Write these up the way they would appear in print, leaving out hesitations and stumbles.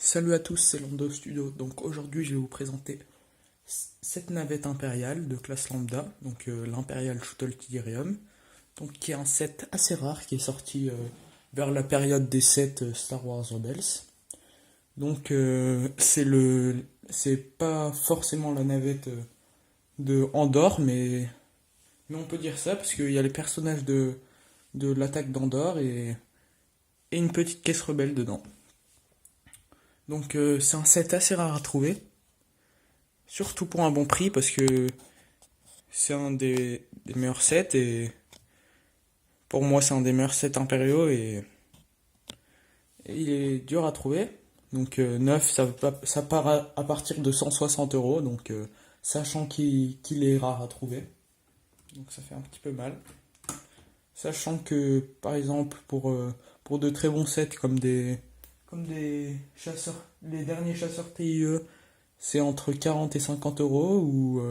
Salut à tous, c'est Lando Studio. Donc aujourd'hui, je vais vous présenter cette navette impériale de classe lambda, donc l'Imperial Shuttle Tydirium, donc qui est un set assez rare qui est sorti vers la période des sets Star Wars Rebels. Donc c'est pas forcément la navette de Andorre, mais on peut dire ça parce qu'il y a les personnages de l'attaque d'Andorre et une petite caisse rebelle dedans. Donc c'est un set assez rare à trouver, surtout pour un bon prix parce que c'est un des meilleurs sets et pour moi c'est un des meilleurs sets impériaux et il est dur à trouver. Donc neuf ça part à partir de 160 euros, donc sachant qu'il est rare à trouver, donc ça fait un petit peu mal. Sachant que par exemple pour de très bons sets comme des chasseurs, les derniers chasseurs TIE, c'est entre 40 et 50 euros, ou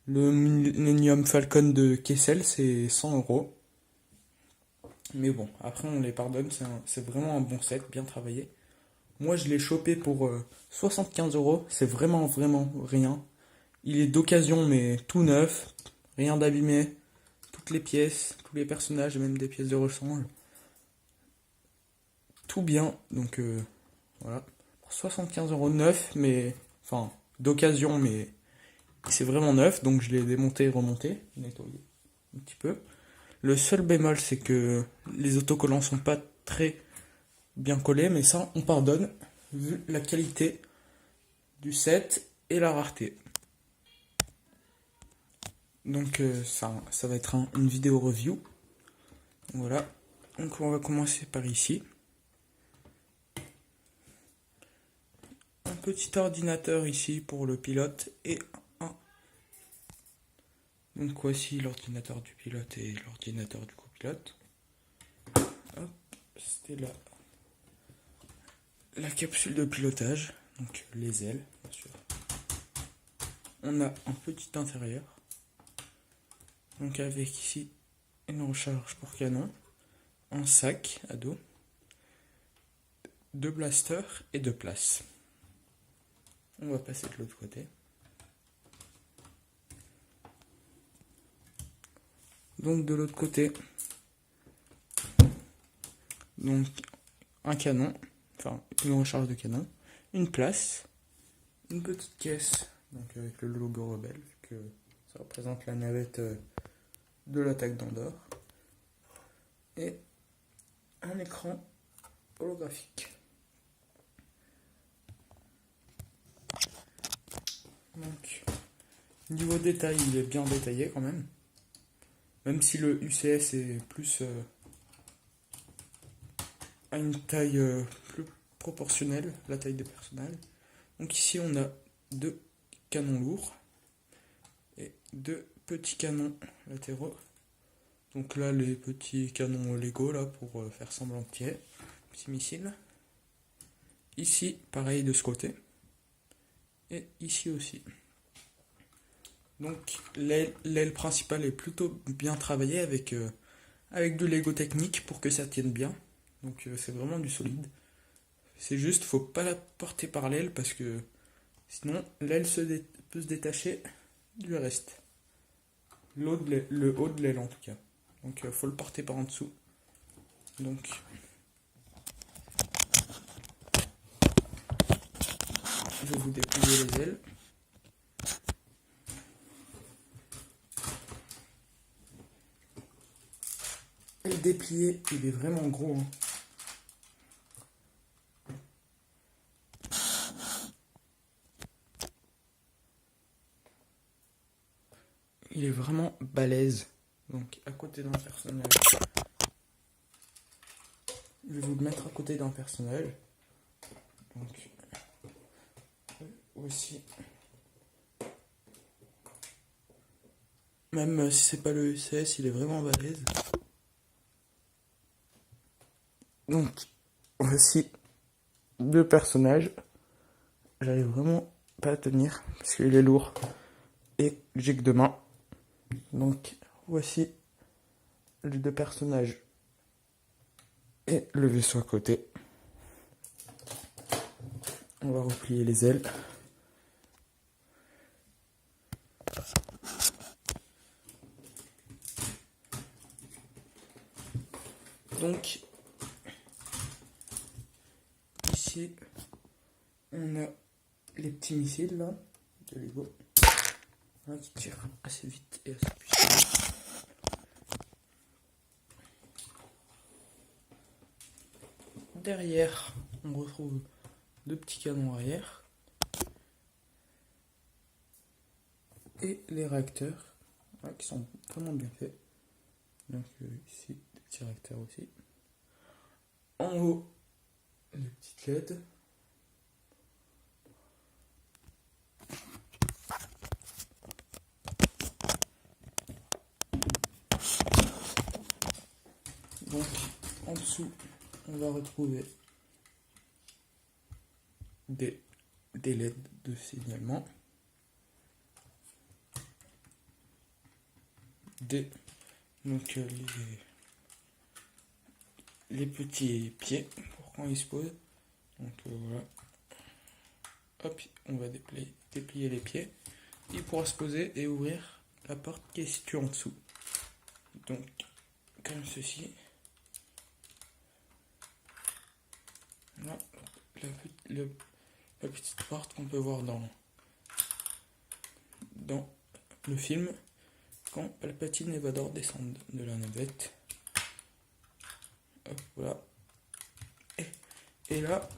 le Millennium Falcon de Kessel, c'est 100 euros. Mais bon, après on les pardonne, c'est vraiment un bon set, bien travaillé. Moi je l'ai chopé pour 75 euros, c'est vraiment rien. Il est d'occasion mais tout neuf, rien d'abîmé, toutes les pièces, tous les personnages, même des pièces de rechange. Tout bien, donc voilà. Pour 75 euros neuf, mais enfin d'occasion, mais c'est vraiment neuf, donc je l'ai démonté et remonté, nettoyé un petit peu. Le seul bémol, c'est que les autocollants sont pas très bien collés, mais ça on pardonne vu la qualité du set et la rareté. Donc ça va être une vidéo review. Voilà. Donc on va commencer par ici. Un petit ordinateur ici pour le pilote et un. Donc voici l'ordinateur du pilote et l'ordinateur du copilote. Hop, c'était la capsule de pilotage, donc les ailes, bien sûr. On a un petit intérieur, donc avec ici une recharge pour canon, un sac à dos, deux blasters et deux places. On va passer de l'autre côté. Donc de l'autre côté, donc un canon, enfin une recharge de canon, une place, une petite caisse, donc avec le logo rebelle, que ça représente la navette de l'attaque d'Andorre, et un écran holographique. Donc niveau détail, il est bien détaillé quand même si le UCS est plus à une taille plus proportionnelle, la taille des personnages. Donc ici on a deux canons lourds et deux petits canons latéraux. Donc là les petits canons Lego là pour faire semblant de tirer, petits missiles. Ici pareil de ce côté et ici aussi. Donc l'aile principale est plutôt bien travaillée avec du Lego technique pour que ça tienne bien. Donc c'est vraiment du solide. C'est juste, faut pas la porter par l'aile parce que sinon l'aile peut se détacher du reste. Le haut de l'aile en tout cas. Donc faut le porter par en dessous. Donc je vais vous déplier les ailes. Et le déplié, il est vraiment gros. Hein. Il est vraiment balèze. Donc à côté d'un personnage. Je vais vous le mettre à côté d'un personnage. Donc aussi. Même si c'est pas le UCS, il est vraiment balèze. Donc voici deux personnages. J'arrive vraiment pas à tenir parce qu'il est lourd et j'ai que deux mains. Donc voici les deux personnages et le vaisseau à côté. On va replier les ailes. Donc, ici, on a les petits missiles là, de Lego, là, qui tirent assez vite et assez puissamment. Derrière, on retrouve deux petits canons arrière et les réacteurs là, qui sont vraiment bien faits. Donc ici, des petits réacteurs aussi. En haut, les petites LED. Donc en dessous, on va retrouver des LED de signalement, donc les petits pieds pour quand ils se posent. Donc voilà, hop, on va déplier les pieds. Il pourra se poser et ouvrir la porte qui est située en dessous. Donc comme ceci. Là, la petite porte qu'on peut voir dans le film quand Palpatine et Vador descendent de la navette. Hop, voilà. Et là,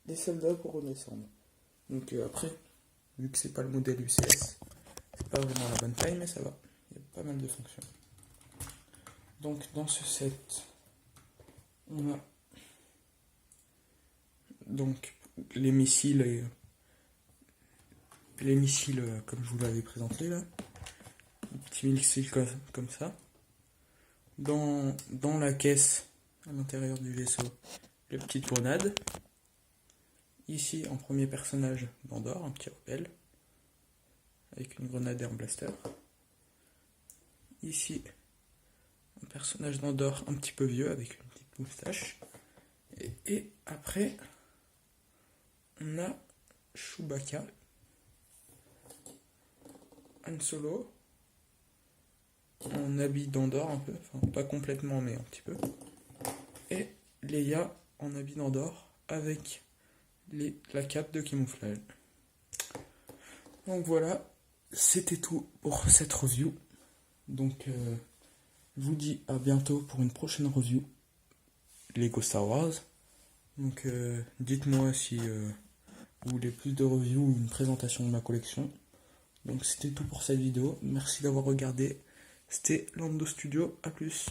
les soldats pour redescendre. Donc après, vu que c'est pas le modèle UCS, c'est pas vraiment la bonne taille, mais ça va. Il y a pas mal de fonctions. Donc dans ce set, on a donc les missiles comme je vous l'avais présenté là. Un petit missile comme ça. Dans la caisse, à l'intérieur du vaisseau, les petites grenades. Ici, en premier personnage d'Andorre, un petit rebelle, avec une grenade et un blaster. Ici, un personnage d'Andorre un petit peu vieux, avec une petite moustache. Et après, on a Chewbacca, Han Solo, en habit d'Andorre un peu, enfin pas complètement mais un petit peu, et Leia en habit d'Andorre avec la cape de camouflage. Donc voilà, c'était tout pour cette review. Donc je vous dis à bientôt pour une prochaine review Lego Star Wars. Donc dites-moi si vous voulez plus de reviews ou une présentation de ma collection. Donc c'était tout pour cette vidéo. Merci d'avoir regardé. C'était Lando Studio. À plus.